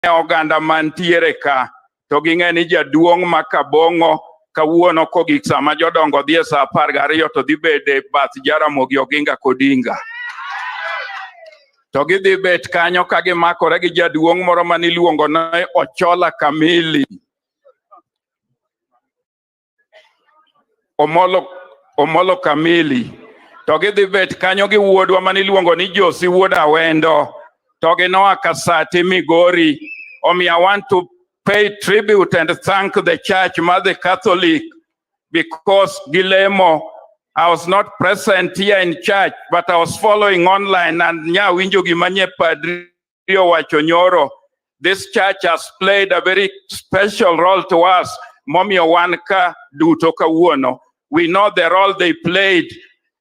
oganda mantiere ka to ging'e ni jaduong' ma Kabongo kawuono kogik sama jodongo dhi e sa 12 to dhi bede bath Jaramogi Oginga Odinga. To gidhi bet kanyo ka gimakore gi jaduong' moro maniluongo ni Ochola Kamili. Omolo Kamili. To gidhi bet kanyo gi wuodwa maniluongo ni Josi wuod Awendo. To ginoa Kasati Migori. I want to pay tribute and thank the church, Mother Catholic, because Gilemo, I was not present here in church, but I was following online, and this church has played a very special role to us. Mommy Owanka Dutoka Wuono. We know the role they played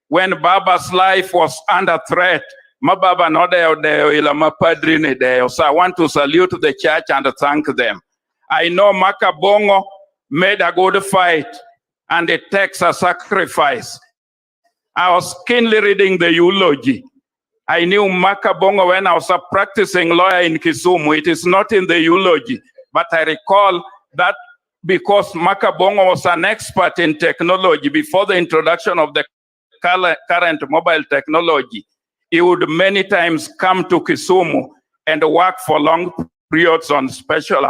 when Baba's life was under threat. So I want to salute the church and thank them. I know Makabongo made a good fight and it takes a sacrifice. I was keenly reading the eulogy. I knew Makabongo when I was a practicing lawyer in Kisumu. It is not in the eulogy, but I recall that because Makabongo was an expert in technology before the introduction of the current mobile technology, he would many times come to Kisumu and work for long periods on special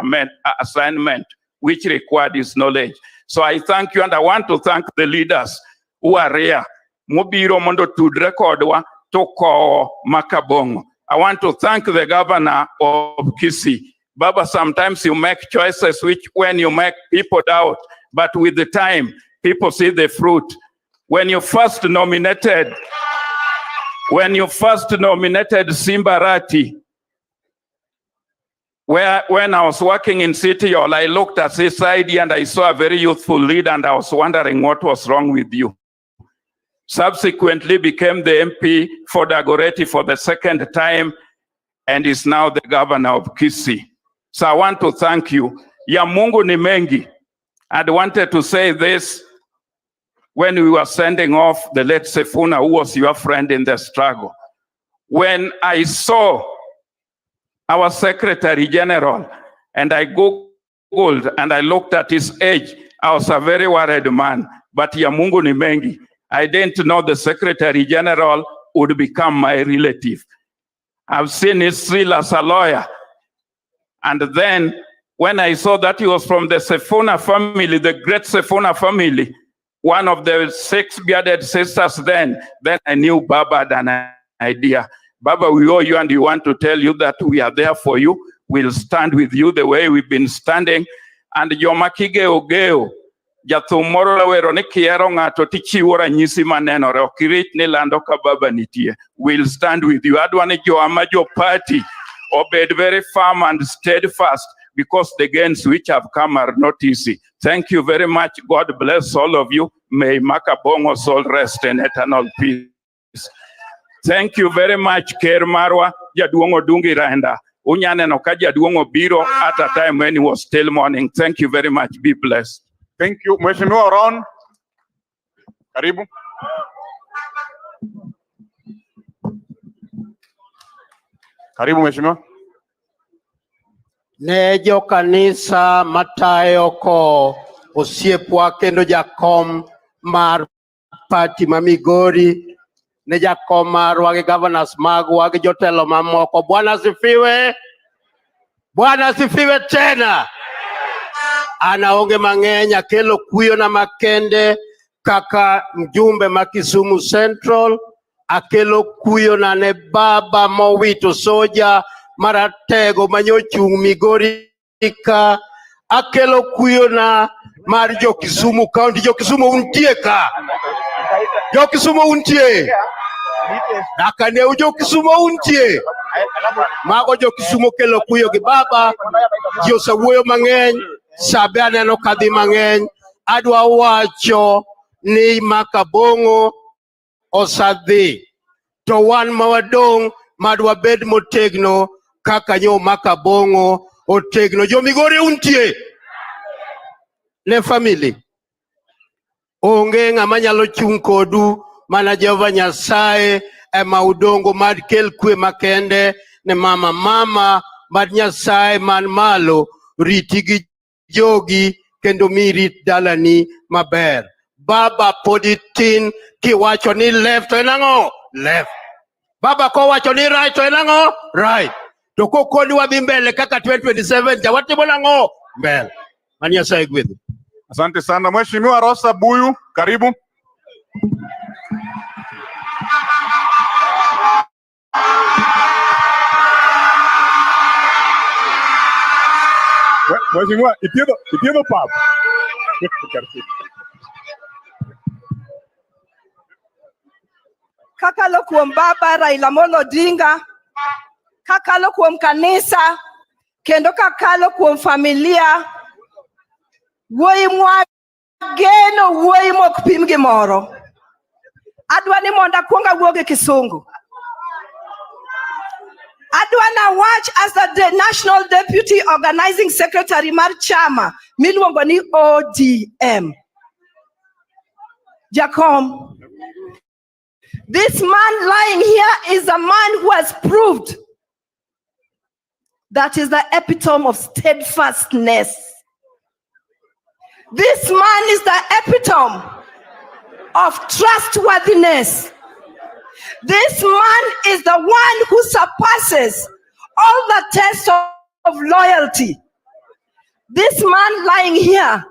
assignment, which required his knowledge. So I thank you, and I want to thank the leaders who are here. Mubiro mondo tudre kodwa toko Makabongo. I want to thank the governor of Kisii. Baba, sometimes you make choices which when you make people doubt, but with the time, people see the fruit. When you first nominated Simba Arati, when I was working in City Hall, I looked at his ID and I saw a very youthful leader, and I was wondering what was wrong with you. Subsequently became the MP for Dagoretti for the second time and is now the governor of Kisii. So I want to thank you. Ya Mungu ni mengi. I wanted to say this when we were sending off the late Sefuna, who was your friend in the struggle. When I saw our Secretary General and I Googled and I looked at his age, I was a very worried man. But ya Mungu ni mengi. I didn't know the Secretary General would become my relative. I've seen his skill as a lawyer. And then when I saw that he was from the Sefuna family, the great Sefuna family, one of the 6 bearded sisters, then I knew Baba had an idea. Baba, we owe you, and we want to tell you that we are there for you. We'll stand with you the way we've been standing. And Yomakige Ogeo, Jathumoro wero ni kiero ngato tichiwo ranyisi manenore okirit ni lando ka Baba nitie. We'll stand with you. Adwani jo amajo party obed very firm and steadfast, because the gains which have come are not easy. Thank you very much. God bless all of you. May Makabongo's soul rest in eternal peace. Thank you very much, Ker Marwa, Jaduongo Dungi Randa. Unyane no ka Jaduongo biro at a time when he was still mourning. Thank you very much. Be blessed. Thank you. Mheshimiwa Ron. Karibu. Karibu Mheshimiwa. Nejo kanisa matayo ko osiepwa kendo jakom mar party mamigori, ne jakom marwa gi governors magwa gi jotelo mamoko. Bwana sifiwe. Bwana sifiwe tena. Ana onge mang'eny akelo kuyo na makende kaka mjumbe ma Kisumu Central, akelo kuyo na ne baba mowito soja maratego manyochung Migori ka, akelo kuyo na mar jo Kisumu County. Jo Kisumu untie ka. Jo Kisumu untie. Nakane jo Kisumu untie. Mago jo Kisumu kelo kuyo gi baba. Jo sawuoyo mang'eny. Sabe aneno kadhi mang'eny. Adwa wacho ni Makabongo osadhi. To wan mawadong madwa bed motegno kaka nyo Makabongo otegno. Jo Migori untie. Ne family. Onge ng'ama nyalo chung kodu, mana Jehova Nyasaye ema udongo mad kel kwe makende ne mama Mad Nyasaye man malo riti gi jogi kendo mi rit dalani maber. Baba poditin kiwacho ni left to enango left. Baba kowacho ni right to enango right. To kokoni wadhi mbele kaka 2027 jawatimo nango mbele. Mad Nyasaye gwedhu. Asante sana. Mheshimiwa Rosa Buyu, karibu. Mheshimiwa, itiendo pap. Kakalo kuom baba Raila Odinga, kakalo kuom kanisa, kendo kakalo kuom familia, wuoyi mwa geno wuoyi mok pim gimoro. Adwa ni monda kuonga wuoge kisungu. Adwana watch as the National Deputy Organizing Secretary mar chama miluongo ni ODM. Jakom. This man lying here is a man who has proved that is the epitome of steadfastness. This man is the epitome of trustworthiness. This man is the one who surpasses all the tests of loyalty. This man lying here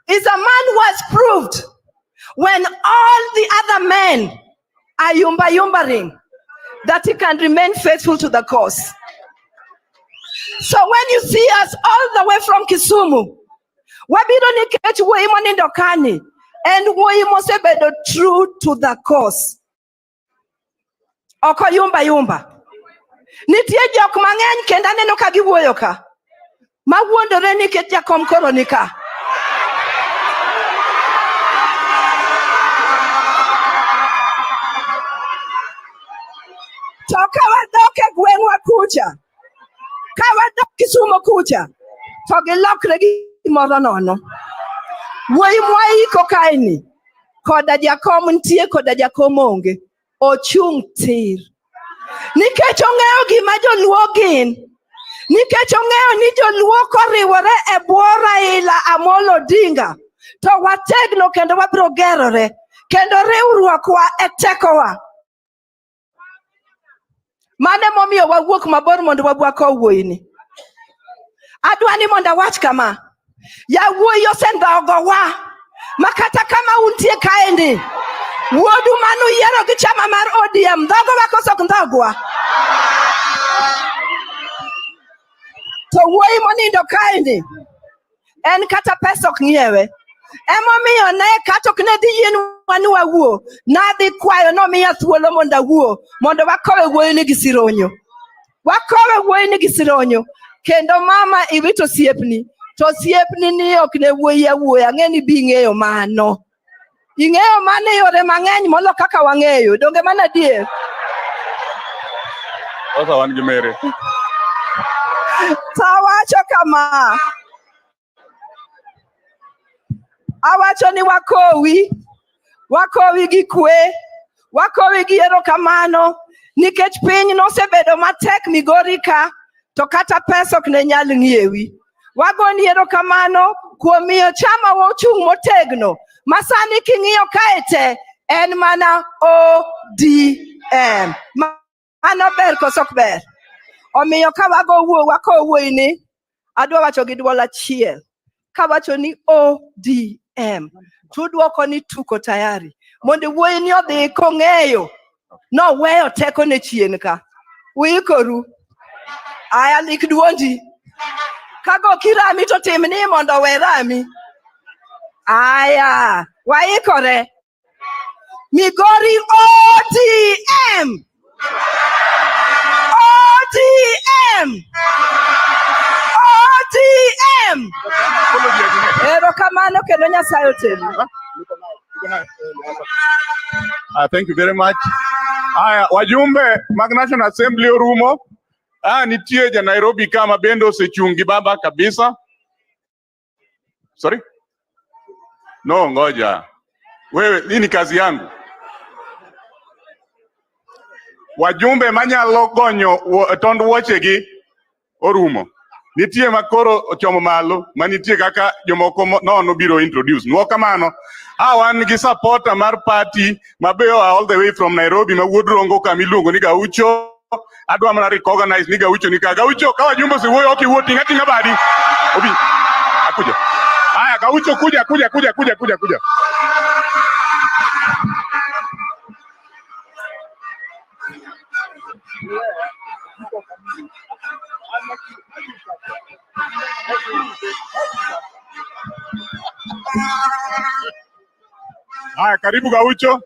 is a man who has proved when all the other men are yumba-yumbering that he can remain faithful to the cause. So when you see us all the way from Kisumu, wabiro nikech wuoyi monindo kani, and wuoyi mosebedo true to the cause. Oko yumba. Nitie jok mang'eny kendo aneno ka giwuoyo ka. Mawuondore nikech jakom koro nika. To kawadok e gweng'wa kucha, kawadok Kisumu kucha, to gilokre gimoro nono. Wuoyi mwaiko kaeni, koda jakom nitie koda jakom onge. Ochung' tir. Nikech ong'eyo gima joluo gin. Nikech ong'eyo ni joluo koriwore e bwo Raila Amolo Odinga. To wategno kendo wabiro gerore. Kendo riwruokwa e tekowa. Mane momiyo wawuok mabor mondo wabwako wuoyini. Adwa ni mondo awach kama. Yawuoyi osendhogowa. Makata kama untie kaendi. Wuodu manu yiero gi chama mar ODM, dhogo wakoso ndhogwa. To wuoyi monindo kaendi, en kata pesa ok ng'iewe. Emomiyo ne kata ok ne dhi yienwa ni wawuo, nadhi kwayo nomiya thuolo mondo awuo, mondo wakowe wuoyini gi sironyo. Wakowe wuoyini gi sironyo. Kendo mama iwito siepni, to siepni ni ok ne wuoyi awuoya, ng'eni bi ng'eyo mano. Ing'eyo mane yore mang'eny molo kaka wang'eyo, donge mana adier. Osa wan gi mere. Tawacho kama. Awacho ni wakowi gi kwe, wakowi gi erokamano, nikech piny nosebedo matek migori ka, to kata pesa ok ne nyal ng'iewi. Wagoni erokamano kuom miyo chama wochung' motegno. Masani king'iyo kaete en mana ODM. Mano ber koso ok ber. Omiyo ka wako wuoyini, adwa wacho gi dwol achiel. Kawacho ni ODM. Tudwoko ni tuko tayari. Mondo wuoyini odhi kong'eyo. No weyo teko ne chien ka. Uikoru. Aya lik duondi. Kago kirami to timni mondo we rami. Aya, waikore. Migori ODM. ODM. ODM. Erokamano kendo Nyasaye otelo. Thank you very much. Wajumbe mag National Assembly orumo. Nitie ja Nairobi kama bende osechungi baba kabisa. Sorry? No, ngoja. Wewe, hii ni kazi yangu. Wajumbe manyalo gonyo tond wuochegi orumo. Nitie makoro ochomo malo, manitie kaka jomoko nono biro introduce. Nuo kamano, wan gi supporter mar party mabeyo all the way from Nairobi ma wuod Rongo kamiluongo ni Gaucho. Adwa mana recognize ni Gaucho ni ka. Gaucho kawa jumbo si wuoyo oki wuoti ngati ngabadi. Obi. Akuja. Haya Gaucho kuja. Haya karibu Gaucho.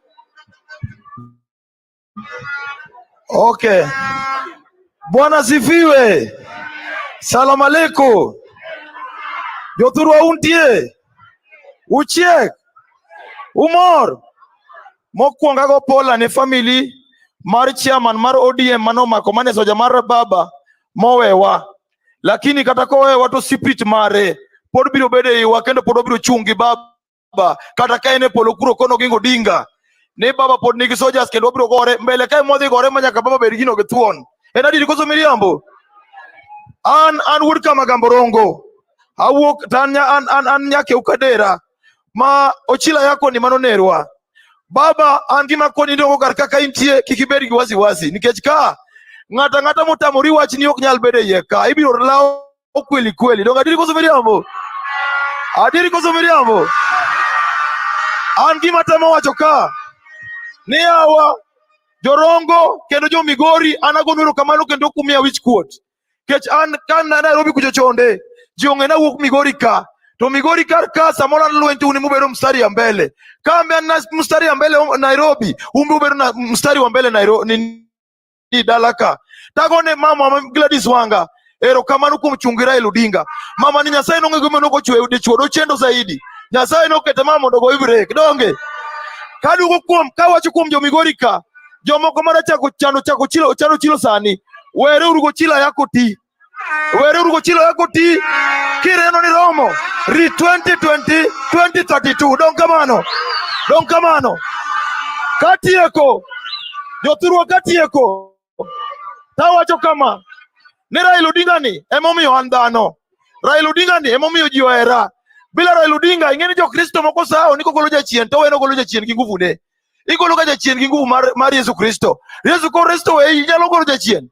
Okay. Bwana sifiwe. Salamu alaikum. Jothurwa untie. Uchiek. Umor. Mokwonga go pola ne family mar chairman mar ODM manomako mane soja mar baba mowewa. Lakini kata kowewa to spirit mare pod biro bede iwa kendo pod biro chungi baba kata kaene polo kuro kono gingo dinga. Ne baba pod nigi sojas kendo biro gore mbele kae modhi gore manyaka baba bed gino githuon. En adiri koso miriambo. An wuod kama Gamborongo. Awuok tanya an nyake ukadera. Ma ochila yako ni manonerwa. Baba an gima koni ndongo kar kaka intie kikibedi gi wasi nikech ka ngata motamori wach ni ok nyal bede ye ka ibiro lao kweli donga adiri koso miriambo. An gima tamo wacho ka ni awa jorongo kendo jo Migori anagonero kamano kendo kumia wich kuot. Kech an kan Nairobi kucho chonde jiongena wuok Migori ka to Migori ka samola lwenti uni mubero mstari ya mbele kama ana mstari ya mbele Nairobi umubero na mstari wa mbele Nairobi ni dalaka tagone mama Gladys Wanga ero kamano kumchungira Raila Odinga mama ni Nyasaye no ngego menoko chwe de chwodo chendo zaidi Nyasaye no kete mama dogo ibrek donge kadugo kuom kawacho kuom jo Migori ka jomoko mara chako chilo sani were urugo chila yako ti kireno ni romo ri 2020 2032 don kamano katieko jothurwa katieko tawacho kama ni Raila Odinga ni emomiyo an dhano Raila Odinga ni emomiyo ji ohera bila Raila Odinga ingeni jo Kristo moko sao niko golo jachien to weno golo jachien gi nguvu ne igolo ga jachien gi nguvu mar Yesu Kristo we inyalo golo jachien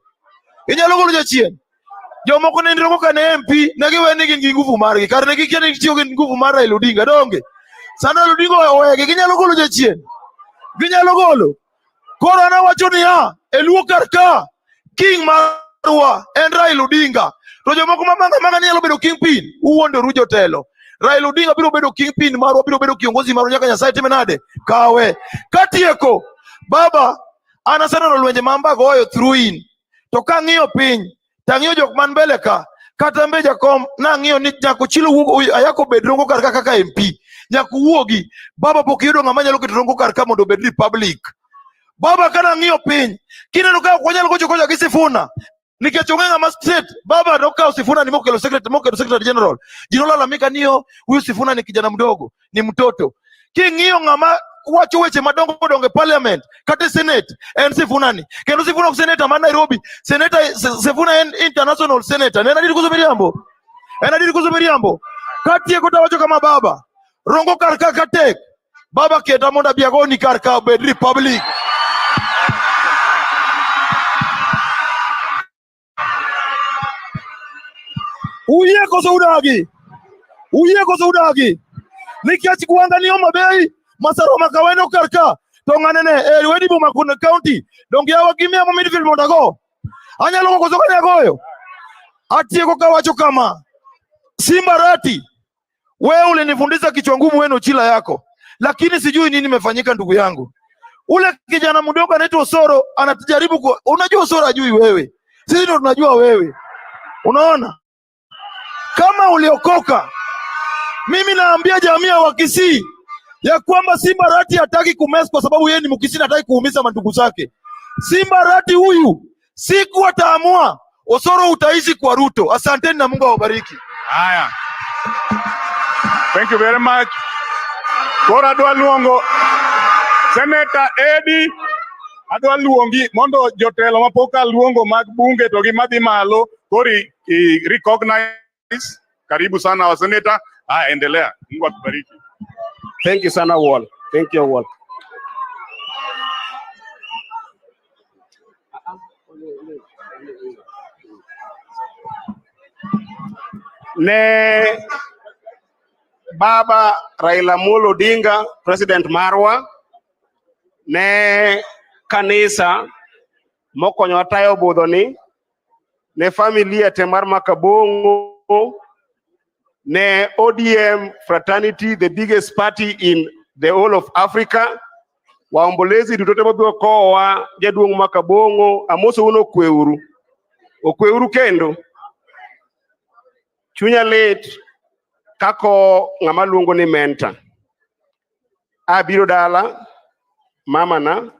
jomoko ne ndiro ka ne MP ne giweni gi nguvu margi kar ne gikene tiyo gi nguvu mar Raila Odinga donge sana Raila Odinga owege ginyalo golo jachien koro ana wacho ni eluo karka king marwa en Raila Odinga to jomoko manga nyalo bedo kingpin uwondo rujo telo Raila Odinga biro bedo kingpin marwa biro bedo kiongozi marwa nyaka Nyasaye time nade kawe katieko baba ana sana no lwenje mamba goyo through in to kang'iyo piny tang'iyo jok man mbele ka kata mbe jakom nang'iyo ni nyako chilo ayako bed Rongo kar kaka MP nyako wuogi baba pok yudo ng'ama nyalo keto Rongo kar ka mondo bed republic baba kana ng'iyo piny kineno ka kwanyalo gocho gi Sifuna nikech onge ng'ama state baba nokao Sifuna ni mokelo secretary general jinolalamika niyo huyu Sifuna ni kijana mdogo ni mtoto king'iyo ng'ama wacho weche madongo parliament kata senate en Sifuna ni kendo Sifuna senator man Nairobi Sifuna en international senator nena diri kuzo miriambo katieko tawacho kama baba Rongo kar ka katek baba keta monda biagoni kar ka bed republic uye koso udagi nikech gwanga ni Homa Bay masaro makaweno karka to ng'anene wedi Boma County donge yawa gimia mo midfield mondago anyalo koso kanya goyo atieko kawacho kama Simba Arati wewe ulinifundisha kichwa ngumu wenu chila yako lakini sijui nini imefanyika ndugu yangu ule kijana mdogo anaitwa Osoro anatujaribu unajua Osoro ajui wewe sisi ndo tunajua wewe unaona kama uliokoka mimi naambia jamii wa Kisii ya kwamba Simba Arati hataki kumess kwa sababu yeye ni Mkisii hataki kuumiza mandugu zake. Simba Arati huyu siku ataamua Osoro utaishi kwa Ruto. Asanteni na Mungu awabariki. Haya. Thank you very much. Kora dwa luongo Senator Eddie Adwa luongi mondo jotelo mapok aluongo mag bunge to gi madhi malo kori recognize. Karibu sana wa senator. Endelea. Mungu akubariki. Thank you sana Wall. Thank you Wall. Ne Baba Raila Odinga, President Marwa, ne kanisa mokonyo tayo budho ni, ne familia te mar Makabongo, ne ODM fraternity, the biggest party in the whole of Africa. Waombolezi duto te mabiro kowa jaduong' Makabongo, amoso uno okweuru kendo. Chunya lit kako ng'ama luongo ni menta. Abiro dala mama na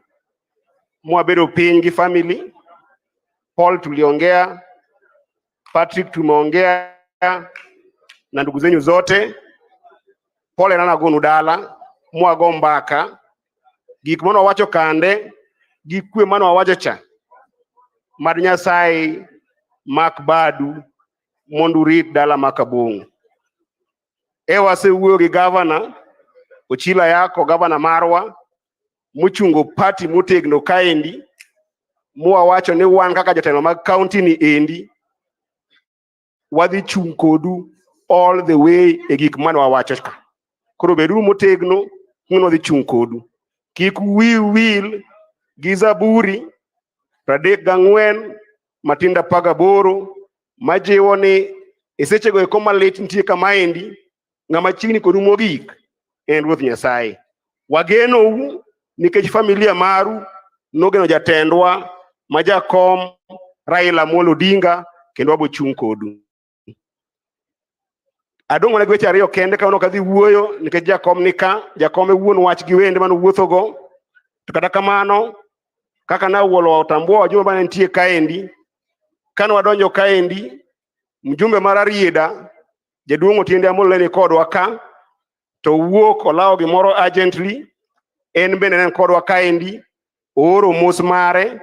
mwabedo piny gi family. Paul tuliongea, Patrick tumeongea na ndugu zenyu zote. Paul na nagonu dala mwago mbaka. Gik mano wacho kande, gikwe mano wacho cha. Mad Nyasaye mak badu mondo rit dala Makabongo. Wasewuoyo gi gavana Ochila yako, gavana Marwa, muchungo party motegno kaendi, wacho ni wan kaka jotelo mag county ni endi, wadhi chung' kodu all the way e gik mane wawacho ka. Koro bedu motegno, ng'uno dhi chung' kodu. Kik wil gi Zaburi 34 Matinda 18 majiwo ni esechego eko malit nitie kamaendi, ng'ama chiegni kodu mogik en Ruoth Nyasaye. Wageno nikech familia maru nogeno jatendwa majakom Raila Odinga, kendo wabo chung' kodu. Adongo na gweche ariyo kende ka kadhi wuoyo nikech jakom nika, jakom e wuon wach gi wende mano wuothogo. To kata kamano kaka na wuolo otambua juma bana nitie kaendi, kano wadonjo kaendi, mjumbe mar Arieda jaduong' Otiende Amolo ne kodwa ka, to wuok olawo gimoro urgently, en bende ne kodwa kaendi, ooro mos mare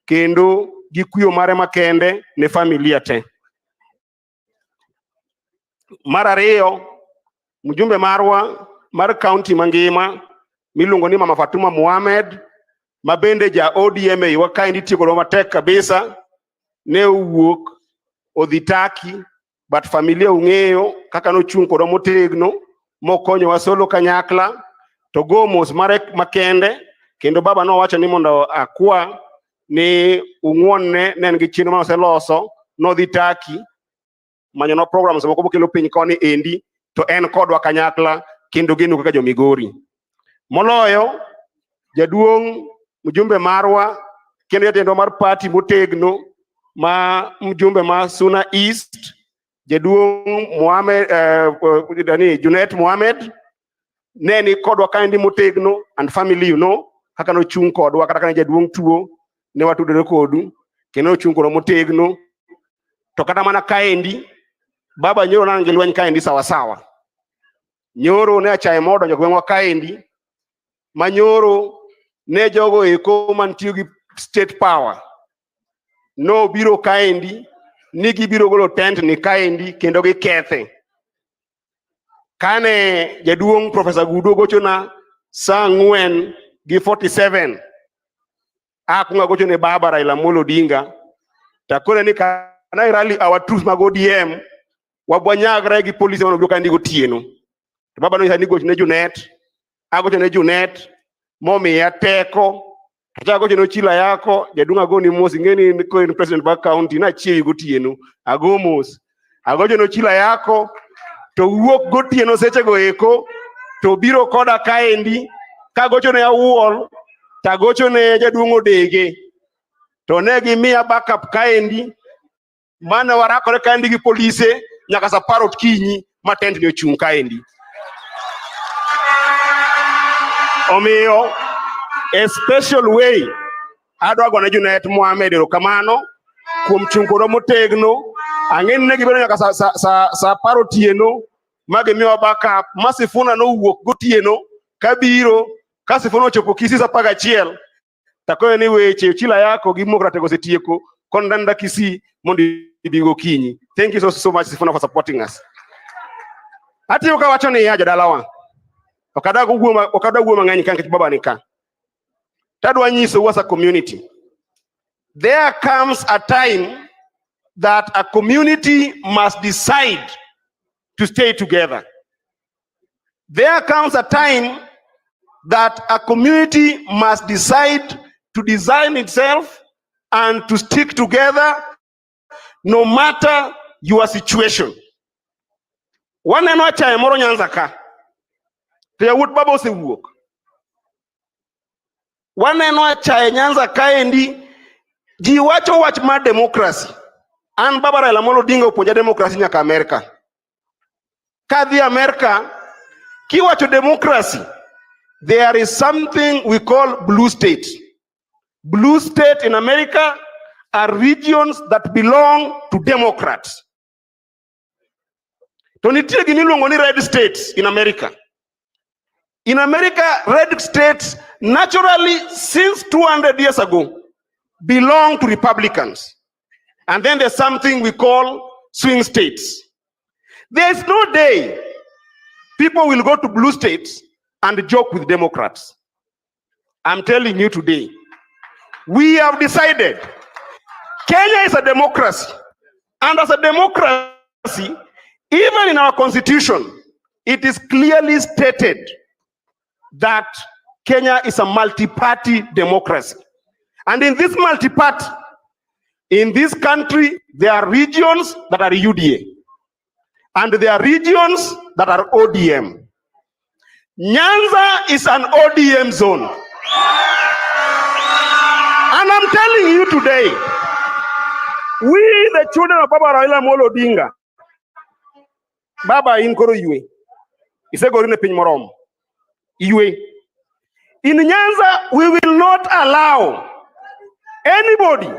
kendo gi kuyo mare makende ne familia te. Mar ariyo, mjumbe marwa mar county mangima miluongo ni Mama Fatuma Mohamed, mabende ja ODM e wakaendi tiyo kodo matek kabisa, ne owuok odhi Taki, but familia ung'eyo kaka no chung' kodo motegno mokonyo wasolo kanyakla, to go mos mare makende, kendo baba no wacho ni mondo akwa ni ung'won ne gi chenro mano seloso no dhi Taki manyo no programs moko bokelo piny koni endi, to en kodwa kanyakla kendo geno kaka jo Migori. Moloyo jaduong' mjumbe marwa kendo jatendwa mar party motegno ma mjumbe ma Suna East, jaduong' Mohamed Junet Mohamed, ne ni kodwa kaendi motegno, and family kaka no chung' kodwa kata kana jaduong' tuo ne watudore kodu kendo chung' kodo motegno. To kata mana kaendi baba nyoro na ngilwany kaendi sawa sawa. Nyoro ne achaye modo jogweng'wa kaendi, manyoro ne jogo eko mantiyo gi state power no biro kaendi ni gibiro golo tent ni kaendi kendo gi kethe. Kane jaduong' Professor Gudo gochona saa 4:47 akunga gochone baba Raila Odinga, takore ni kana rally our truth mag ODM wabwanyagra gi polisi mano biro kaendi gotieno. To baba no ni gochne Junet, agochone Junet momiya teko, kata gochone Ochila yako, jaduong' agoni mos, ing'eni ko en president ba county na chiewi gotieno, ago mos. Agochone Ochila yako, to wuok gotieno sechego eko, to biro koda kaendi, kagochone Awuol, tagochone jaduong' Odege, to ne gimiya backup kaendi, mana warakore kaendi gi polise nyaka sa 10 okinyi matent ni ochung' kaendi. Omiyo a special way adwa gone Junet Mohamed erokamano kuom chung' kodo motegno. Ang'eni ne gibedo nyaka sa 10 otieno ma gimiwa backup. Masifuna no wuok gotieno kabiro, ka Sifuna ochopo Kisii sa 11 Takoyo ni weche chila yako gimokrate gosetieko kondanda Kisii mondi ibigo kinyi. Thank you so much for supporting us. Ati ukawacho ni ya jadalawa. Okadago guoma ngani kanke baba nika. Tadwa nyiso as a community. There comes a time that a community must decide to stay together. There comes a time that a community must decide to design itself and to stick together no matter your situation. Waneno achaye moro Nyanza ka. To yawuot baba osewuok. Waneno achaye Nyanza ka endi ji wacho wach mar democracy. An baba Raila Odinga opuonja democracy nyaka America. Kadhi America kiwacho democracy, there is something we call blue state. Blue state in America are regions that belong to Democrats. To nitie gimiluongo ni red states in America. In America, red states naturally since 200 years ago belong to Republicans. And then there's something we call swing states. There is no day people will go to blue states and joke with Democrats. I'm telling you today, we have decided Kenya is a democracy. And as a democracy, even in our constitution, it is clearly stated that Kenya is a multi-party democracy. And in this multi-party, in this country, there are regions that are UDA. And there are regions that are ODM. Nyanza is an ODM zone. And I'm telling you today, we the children of Baba Raila Odinga, Baba in Koro Yue, Isegorine Pinmorom, Yue. In Nyanza, we will not allow anybody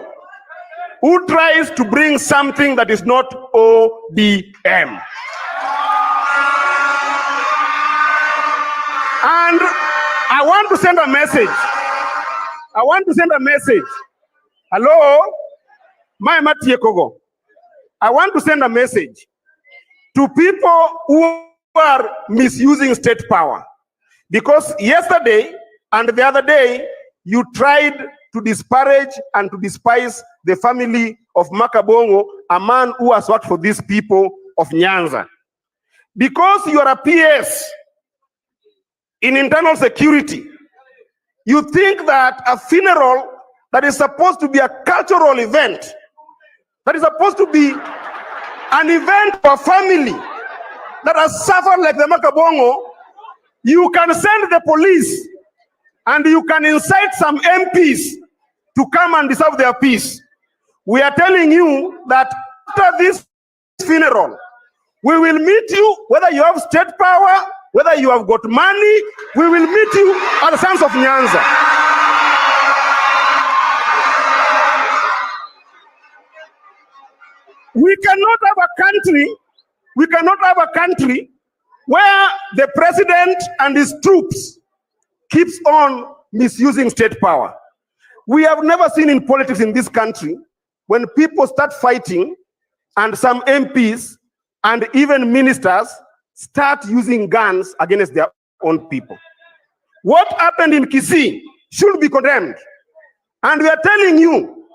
who tries to bring something that is not ODM. And I want to send a message. Hello? My Matiekogo. I want to send a message to people who are misusing state power. Because yesterday and the other day, you tried to disparage and to despise the family of Makabongo, a man who has worked for these people of Nyanza. Because you are a PS in internal security, you think that a funeral that is supposed to be a cultural event, that is supposed to be an event for a family that has suffered like the Makabongo, you can send the police and you can incite some MPs to come and deserve their peace. We are telling you that after this funeral, we will meet you, whether you have state power, whether you have got money, we will meet you at the sons of Nyanza. We cannot have a country where the president and his troops keeps on misusing state power. We have never seen in politics in this country when people start fighting and some MPs and even ministers start using guns against their own people. What happened in Kisii should be condemned. And we are telling you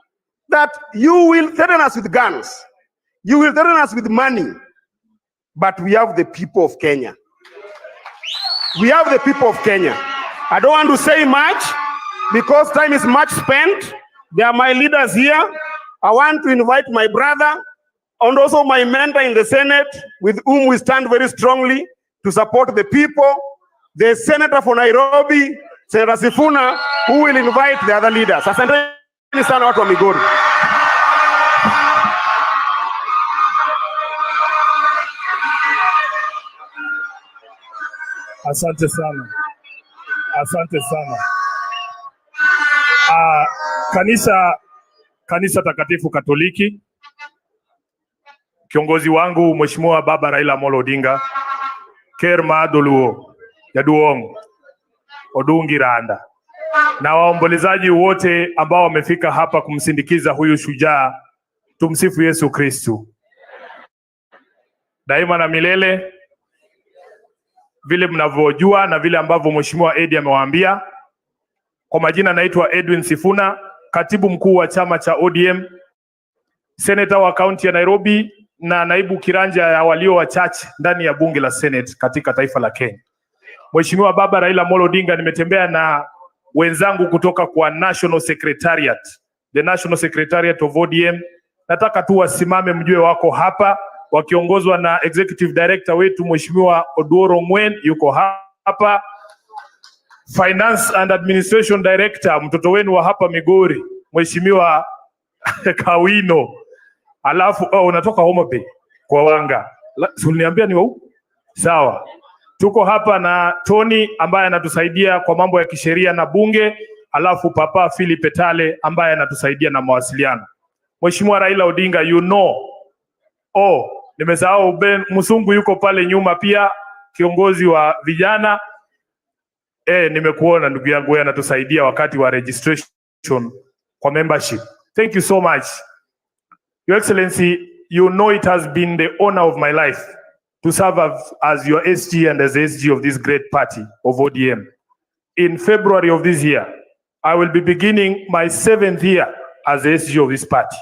that you will threaten us with guns. You will threaten us with money. But we have the people of Kenya. We have the people of Kenya. I don't want to say much because time is much spent. They are my leaders here. I want to invite my brother and also my mentor in the Senate, with whom we stand very strongly to support the people, the Senator for Nairobi, Senator Sifuna, who will invite the other leaders. Asante sana watu wa Migori. Asante sana. Asante sana. Kanisa takatifu Katoliki, kiongozi wangu Mheshimiwa Baba Raila Odinga, Ker Madoluo, Yaduong, Odungi Randa, na waombolezaji wote ambao wamefika hapa kumsindikiza huyu shujaa. Tumsifu Yesu Kristo. Daima na milele. Vile mnavyojua na vile ambavyo Mheshimiwa Edi amewaambia, kwa majina naitwa Edwin Sifuna, katibu mkuu wa chama cha ODM, seneta wa kaunti ya Nairobi na naibu kiranja ya walio wachache ndani ya bunge la Senate katika taifa la Kenya. Mheshimiwa Baba Raila Odinga, nimetembea na wenzangu kutoka kwa National Secretariat, the National Secretariat of ODM. Nataka tu wasimame mjue wako hapa, wakiongozwa na Executive Director wetu Mheshimiwa Oduoro Ngwen yuko hapa, Finance and Administration Director mtoto wenu wa hapa Migori Mheshimiwa Kawino, alafu unatoka Homa Bay kwa Wanga, uliniambia ni wau sawa. Tuko hapa na Tony ambaye anatusaidia kwa mambo ya kisheria na bunge, alafu Papa Philip Petale ambaye anatusaidia na mawasiliano. Mheshimiwa Raila Odinga, you know, nimesahau Ben Musungu yuko pale nyuma pia, kiongozi wa vijana. Nimekuona ndugu yangu, wewe anatusaidia wakati wa registration kwa membership. Thank you so much. Your Excellency, you know it has been the honor of my life to serve as your SG and as the SG of this great party of ODM. In February of this year, I will be beginning my 7th year as the SG of this party.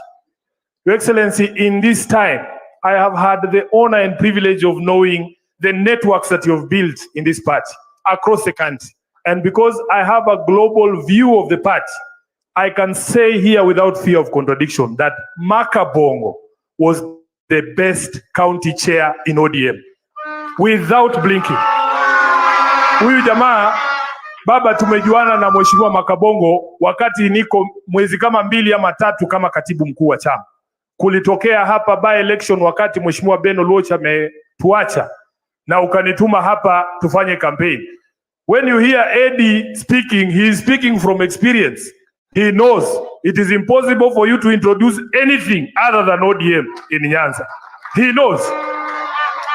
Your Excellency, in this time, I have had the honor and privilege of knowing the networks that you have built in this party across the country. And because I have a global view of the party, I can say here without fear of contradiction that Makabongo was the best county chair in ODM. Without blinking. Huyu jamaa, baba, tumejuana na Mheshimiwa Makabongo wakati niko mwezi kama 2 ama 3 kama katibu mkuu wa chama. Kulitokea hapa by election wakati Mheshimiwa Ben Oluoch ametuacha na ukanituma hapa tufanye campaign. When you hear Eddie speaking, he is speaking from experience. He knows it is impossible for you to introduce anything other than ODM in Nyanza. He knows.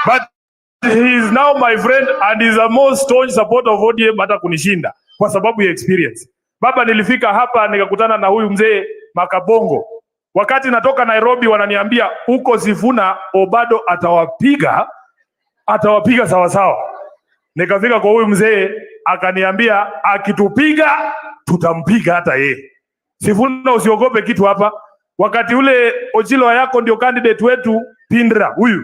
But he is now my friend and is a most staunch supporter of ODM hata kunishinda kwa sababu ya experience. Baba, nilifika hapa nikakutana na huyu mzee Makabongo. Wakati natoka Nairobi wananiambia uko Sifuna Obado atawapiga sawa sawa. Nikafika kwa huyu mzee akaniambia akitupiga tutampiga hata yeye. Sifuna usiogope kitu hapa. Wakati ule Ochilo yako ndio candidate wetu Pindra huyu.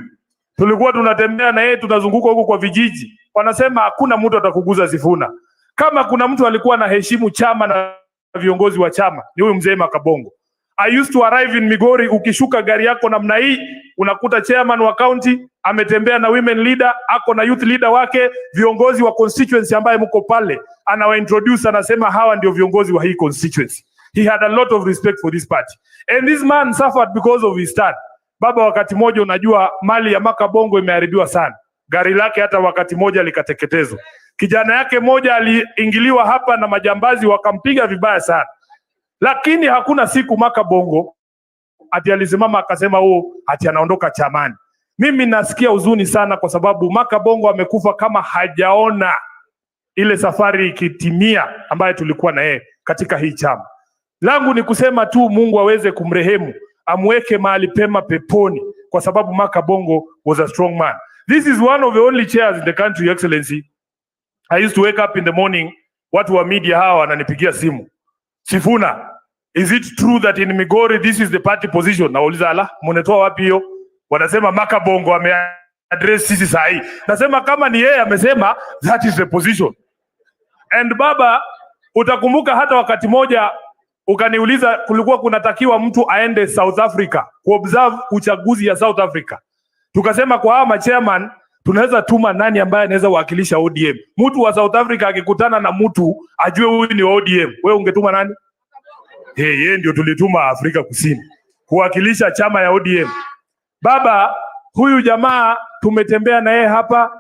Tulikuwa tunatembea na yeye tunazunguka huko kwa vijiji. Wanasema hakuna mtu atakuguza Sifuna. Kama kuna mtu alikuwa na heshimu chama na viongozi wa chama ni huyu mzee Makabongo. I used to arrive in Migori, ukishuka gari yako namna hii unakuta chairman wa county ametembea na women leader, ako na youth leader wake, viongozi wa constituency ambaye mko pale, anawa introduce, anasema hawa ndio viongozi wa hii constituency. He had a lot of respect for this party. And this man suffered because of his stand. Baba, wakati moja unajua mali ya Makabongo imeharibiwa sana. Gari lake hata wakati moja likateketezwa. Kijana yake moja aliingiliwa hapa na majambazi wakampiga vibaya sana. Lakini hakuna siku Makabongo ati alisimama akasema ati anaondoka chamani. Mimi nasikia huzuni sana kwa sababu Makabongo amekufa kama hajaona ile safari ikitimia ambayo tulikuwa na yeye katika hii chama. Langu ni kusema tu Mungu aweze kumrehemu, amweke mahali pema peponi kwa sababu Makabongo was a strong man. This is one of the only chairs in the country, Your Excellency. I used to wake up in the morning, watu wa media hawa wananipigia simu. Sifuna, is it true that in Migori this is the party position? Nauliza, ala, mnetoa wapi hiyo? Wanasema Makabongo ameaddress sisi sahi. Nasema kama ni yeye amesema, that is the position. And baba, utakumbuka hata wakati moja ukaniuliza kulikuwa kunatakiwa mtu aende South Africa kuobserve uchaguzi ya South Africa. Tukasema kwa hawa chairman tunaweza tuma nani ambaye anaweza wakilisha ODM. Mtu wa South Africa akikutana na mtu ajue huyu ni ODM. Wewe ungetuma nani? Yeye ndio tulituma Afrika Kusini kuwakilisha chama ya ODM. Baba, huyu jamaa tumetembea na yeye hapa,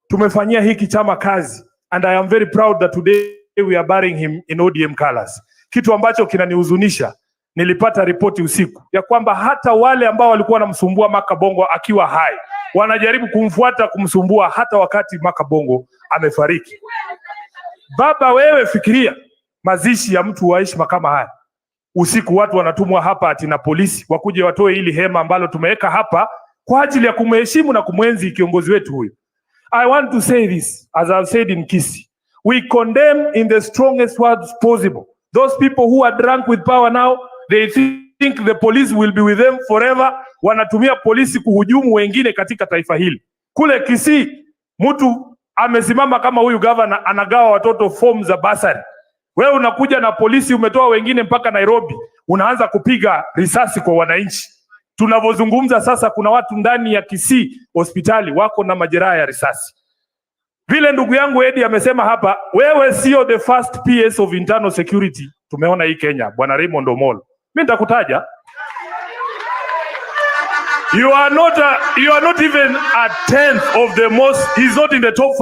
tumefanyia hiki chama kazi, and I am very proud that today we are burying him in ODM colors. Kitu ambacho kinanihuzunisha, nilipata ripoti usiku ya kwamba hata wale ambao walikuwa wanamsumbua Makabongo akiwa hai wanajaribu kumfuata kumsumbua hata wakati Makabongo amefariki. Baba, wewe fikiria, mazishi ya mtu wa heshima kama haya. Usiku watu wanatumwa hapa ati na polisi wakuje watoe ili hema ambalo tumeweka hapa kwa ajili ya kumheshimu na kumwenzi kiongozi wetu huyu. I want to say this, as I've said in Kisii. We condemn in the strongest words possible those people who are drunk with power now. They think the police will be with them forever. Wanatumia polisi kuhujumu wengine katika taifa hili. Kule Kisii, mtu amesimama kama huyu governor anagawa watoto form za basari. Wewe unakuja na polisi umetoa wengine mpaka Nairobi, unaanza kupiga risasi kwa wananchi. Tunavozungumza sasa kuna watu ndani ya Kisii hospitali wako na majeraha ya risasi. Vile ndugu yangu Eddie amesema hapa, wewe sio the first PS of internal security tumeona hii Kenya, bwana Raymond Omolo. Mimi nitakutaja. You are not even a tenth of the most, he's not in the top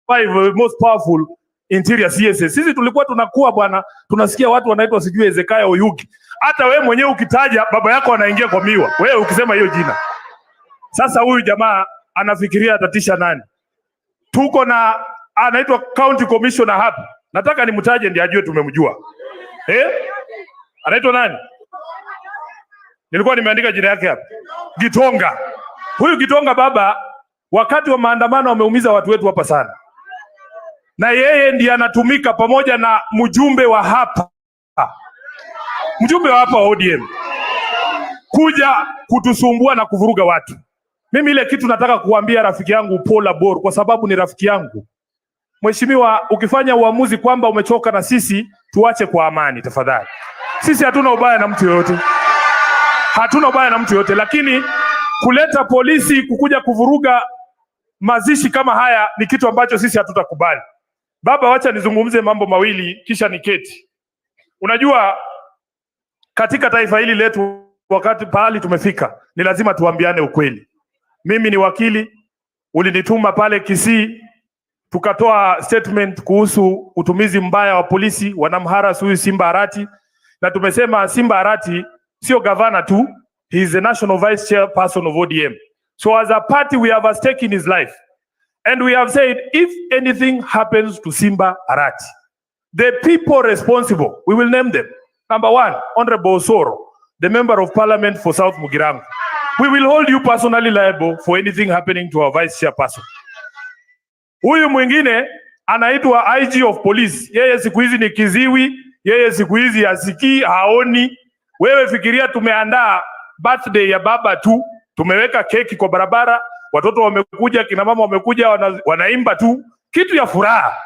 5 most powerful interior CSS. Sisi tulikuwa tunakuwa bwana, tunasikia watu wanaitwa sijui Ezekiah Oyugi. Hata wewe mwenyewe ukitaja baba yako anaingia kwa miwa. Wewe ukisema hiyo jina. Sasa huyu jamaa anafikiria atatisha nani? Tuko na anaitwa county commissioner hapa. Nataka nimtaje ndiye ajue tumemjua. Anaitwa nani? Nilikuwa nimeandika jina yake hapa. Gitonga. Huyu Gitonga baba wakati wa maandamano ameumiza watu wetu hapa sana. Na yeye ndiye anatumika pamoja na mjumbe wa hapa. Mjumbe wa hapa ODM. Kuja kutusumbua na kuvuruga watu. Mimi ile kitu nataka kuambia rafiki yangu Paul Bor kwa sababu ni rafiki yangu. Mheshimiwa, ukifanya uamuzi kwamba umechoka na sisi, tuache kwa amani tafadhali. Sisi hatuna ubaya na mtu yoyote. Hatuna ubaya na mtu yoyote, lakini kuleta polisi kukuja kuvuruga mazishi kama haya ni kitu ambacho sisi hatutakubali. Baba, wacha nizungumze mambo mawili kisha niketi. Unajua katika taifa hili letu wakati pahali tumefika ni lazima tuambiane ukweli. Mimi ni wakili, ulinituma pale Kisii tukatoa statement kuhusu utumizi mbaya wa polisi wanamhara huyu Simba Arati, na tumesema Simba Arati sio governor tu, he is the national vice chairperson of ODM. So as a party we have a stake in his life, and we have said if anything happens to Simba Arati, the people responsible, we will name them. Number 1, Honorable Osoro, the member of parliament for South Mugirango. We will hold you personally liable for anything happening to our vice chairperson. Huyu mwingine anaitwa IG of police. Yeye siku hizi ni kiziwi, yeye siku hizi hasikii, haoni. Wewe fikiria tumeandaa birthday ya baba tu, tumeweka keki kwa barabara, watoto wamekuja, kina mama wamekuja, wanaimba tu, kitu ya furaha.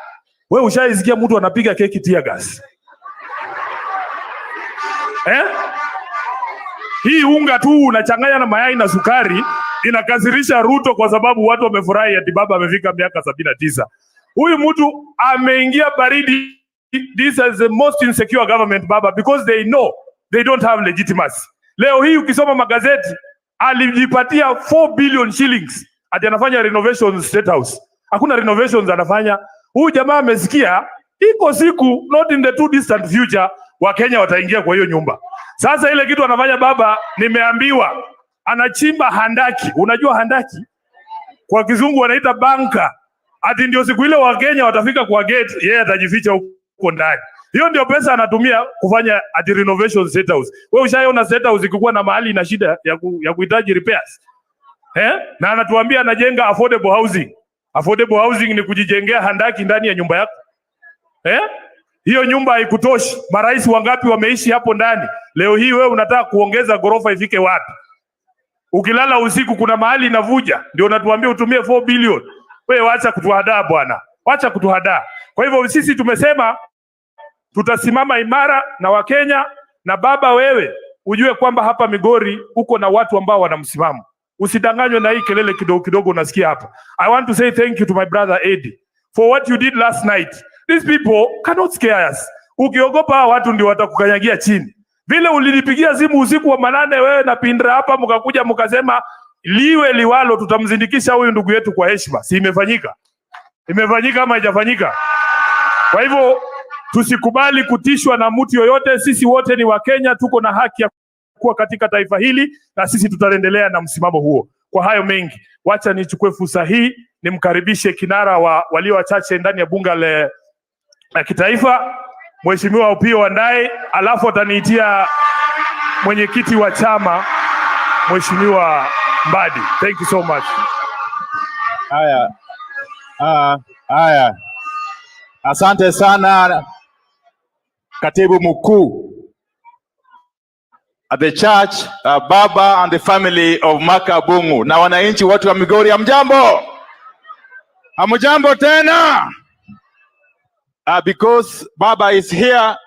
Wewe ushaisikia mtu anapiga keki tear gas? Hii unga tu unachanganya na mayai na sukari inakasirisha Ruto kwa sababu watu wamefurahi ati baba amefika miaka 79. Huyu mtu ameingia baridi. This is the most insecure government baba, because they know they don't have legitimacy. Leo hii ukisoma magazeti alijipatia 4 billion shillings ati anafanya renovations State House. Hakuna renovations anafanya. Huyu jamaa amesikia iko siku, not in the too distant future, wa Kenya wataingia kwa hiyo nyumba. Sasa ile kitu anafanya baba, nimeambiwa anachimba handaki. Unajua handaki? Kwa kizungu wanaita banka. Ati ndio siku ile wa Kenya watafika kwa gate, yeye atajificha huko ndani. Hiyo ndio pesa anatumia kufanya ati renovation State House. Wewe ushaona State House ikikuwa na mahali ina shida ya kuhitaji repairs? Na anatuambia anajenga affordable housing. Affordable housing ni kujijengea handaki ndani ya nyumba yako. Hiyo nyumba haikutoshi. Marais wangapi wameishi hapo ndani? Leo hii wewe unataka kuongeza gorofa ifike wapi? Ukilala usiku kuna mahali inavuja, ndio unatuambia utumie 4 billion. Wewe acha kutuhadaa bwana. Acha kutuhadaa. Kwa hivyo sisi tumesema tutasimama imara na Wakenya, na baba wewe ujue kwamba hapa Migori uko na watu ambao wana msimamo. Usidanganywe na hii kelele kidogo kidogo unasikia hapa. I want to say thank you to my brother Eddie for what you did last night. These people cannot scare us. Ukiogopa watu ndio watakukanyagia chini. Vile ulinipigia simu usiku wa manane wewe na Pindra hapa mkakuja mkasema liwe liwalo tutamzindikisha huyu ndugu yetu kwa heshima. Si imefanyika? Imefanyika ama haijafanyika? Kwa hivyo tusikubali kutishwa na mtu yoyote. Sisi wote ni Wakenya, tuko na haki ya kuwa katika taifa hili na sisi tutaendelea na msimamo huo. Kwa hayo mengi, wacha nichukue fursa hii nimkaribishe kinara wa walio wachache ndani ya bunge la kitaifa, Mheshimiwa Opiyo Wandayi, alafu ataniitia mwenyekiti wa chama Mheshimiwa Mbadi. Thank you so much. Haya. Asante sana Katibu Mkuu at the church, Baba and the family of Makabungu, na wananchi watu wa Migori, hamjambo? Hamjambo tena? Because Baba is here,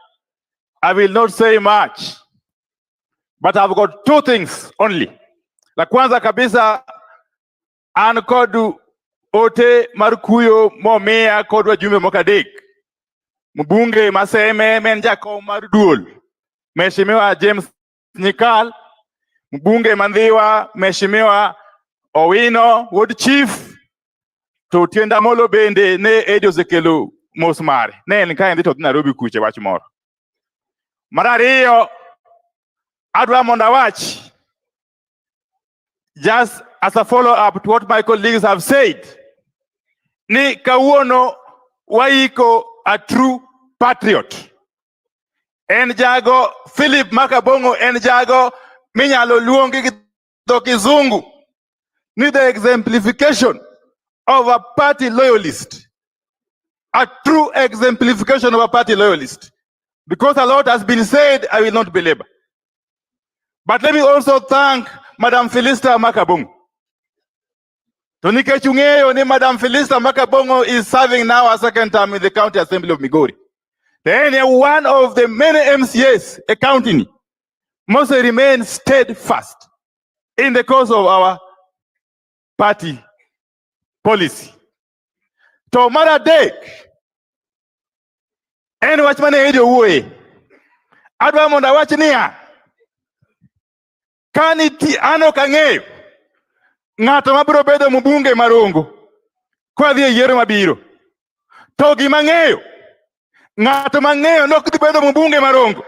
I will not say much, but I've got two things only. La kwanza kabisa, an kodu ote markuyo momea kodwa jume mokadek. Mbunge maseme menjako marduol. Mheshimiwa James Nyikal, mbunge Mandhiwa, Mheshimiwa Owino, Wood Chief, to tienda molo bende ne Edio Zekelu Mosmare. Ne nikaye ndito Nairobi kuche wachimoro. Marariyo, adwa monda wach, just as a follow-up to what my colleagues have said, ni kawuono waiko a true patriot. En jago Philip Makabongo en jago minyalo luongi gi dho kizungu ni the exemplification of a party loyalist. A true exemplification of a party loyalist. Because a lot has been said, I will not belabor. But let me also thank Madam Philista Makabongo. Tonike chungeyo ni Madam Philista Makabongo is serving now a second term in the County Assembly of Migori. Then one of the many MCAs accounting must remain steadfast in the course of our party policy. To mara dek, en wachmane edio uwe, adwa monda wach niya, kaniti ano kangeyo, ng'ato mabiro bedo mbunge marungu, kwa dhie yiero mabiro, to gimang'eyo, ng'ato mang'eyo nok dhi bedo mbunge marungu,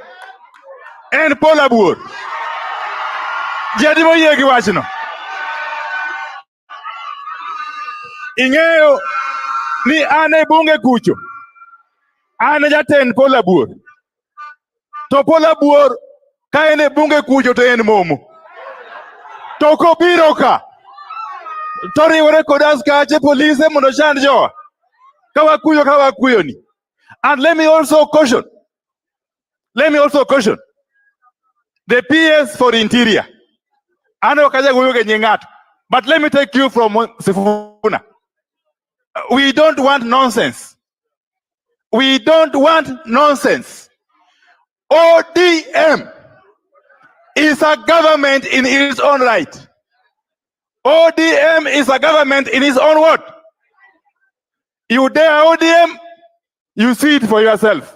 en Paul Abuor. Jadi moyie gi wachno. Ing'eyo ni ane bunge kucho, ane jatend Paul Abuor. To Paul Abuor ka ene bunge kucho to en momo. To kobiro ka, to riwore kod askache polise mondo chand jowa. Kawakuyo ni. And let me also caution the PS for Interior. Ano kaja guyoge nyingato. But let me take you from Sifuna. We don't want nonsense. We don't want nonsense. ODM is a government in its own right. ODM is a government in its own what? You dare ODM, you see it for yourself.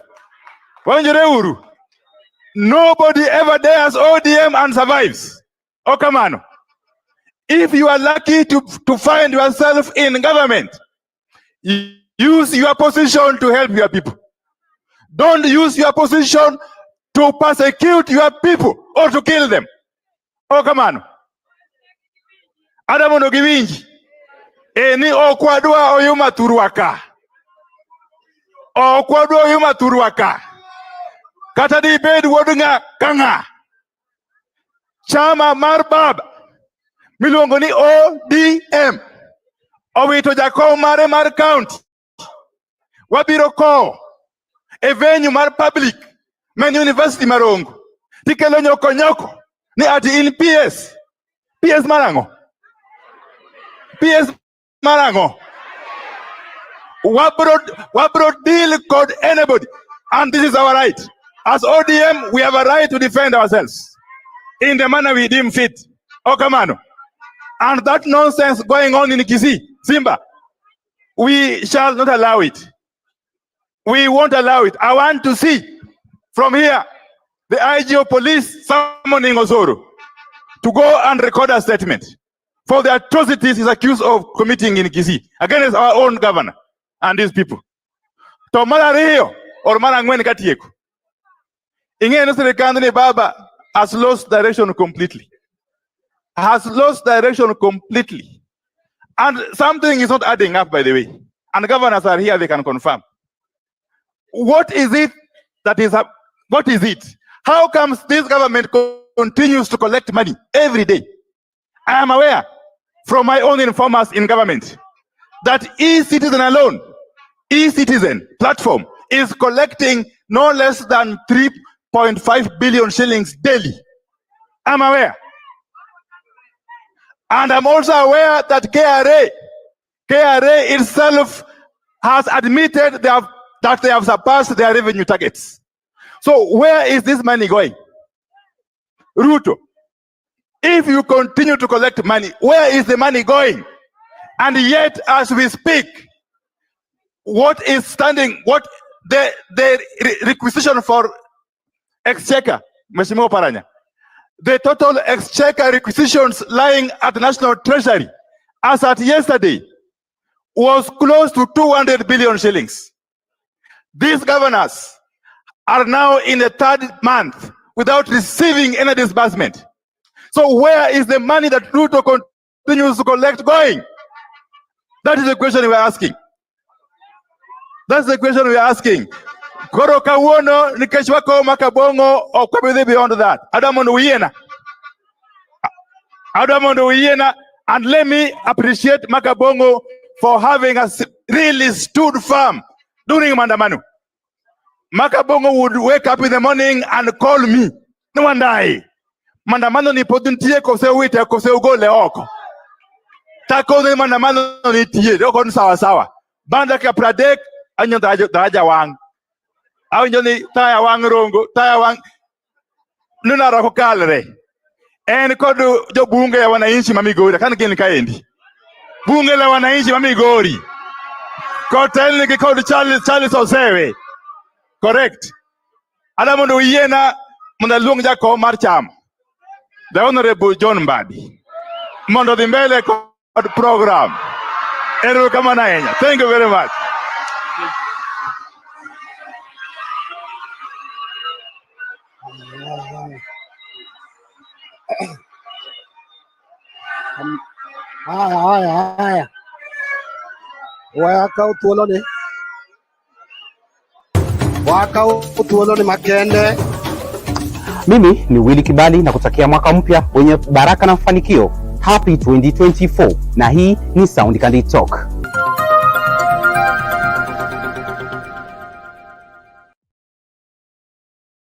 Nobody ever dares ODM and survives. Oh, come on. If you are lucky to find yourself in government, use your position to help your people. Don't use your position to persecute your people or to kill them. Oh, come on. Adamono givinji. Eni okwadwa oyuma turuaka. Okwadwa oyuma turuaka. Kata di bed wodunga kanga. Chama marbab. Miluongo ni ODM. Owito jakom mare mar county. Wabiro ko e venue mar public men university marongo. Tikelo nyoko ni ati in PS. PS marango. PS marango. Wabro deal code anybody. And this is our right. As ODM, we have a right to defend ourselves in the manner we deem fit. Oh, come on. And that nonsense going on in Kisii, Simba, we shall not allow it. We won't allow it. I want to see from here the IG of police summoning Osoro to go and record a statement for the atrocities he's accused of committing in Kisii against our own governor and these people. To mara riyo or mara ngwen katieko. Ingeno serikali baba has lost direction completely. Has lost direction completely. And something is not adding up, by the way. And governors are here, they can confirm. What is it that is, what is it? How comes this government continues to collect money every day? I am aware from my own informers in government that e-citizen alone, e-citizen platform is collecting no less than 3.5 billion shillings daily. I'm aware. And I'm also aware that KRA itself has admitted that they have surpassed their revenue targets. So where is this money going? Ruto, if you continue to collect money, where is the money going? And yet, as we speak, what is standing, what the requisition for exchequer, Mheshimiwa Oparanya, the total exchequer requisitions lying at the National Treasury as at yesterday was close to 200 billion shillings. These governors are now in the third month without receiving any disbursement. So where is the money that Ruto continues to collect going? That is the question we are asking. That's the question we are asking. Koro kawuono nikech wako makabongo okwabe beyond that. Adamondo Uyena, and let me appreciate Makabongo for having really stood firm during Mandamano. Makabongo would wake up in the morning and call me. No one die. Mandamano ni potentie kose wite kose ugole oko. Tako ni mandamano ni tiye. Oko ni sawa. Banda ka pradek anyo daraja wang. Anyo ni taya wang rongo. Taya wang. Nuna rako kalre. En kodu jo bunge ya wananchi Mamigori. Kana kini kaendi. Bunge la wananchi Mamigori. Kotel ni kikodu Charles Osewe. Correct. Adamondo Uyena mundalunga ko marcham. The Honorable John Mbadi. Mondo Dimbele program. Eru Kamanaenya. Thank you very much. Haya. Waka utuoloni Makende. Mimi ni Willy Kibali na kutakia mwaka mpya wenye baraka na mafanikio. Happy 2024. Na hii ni Sound Candid Talk.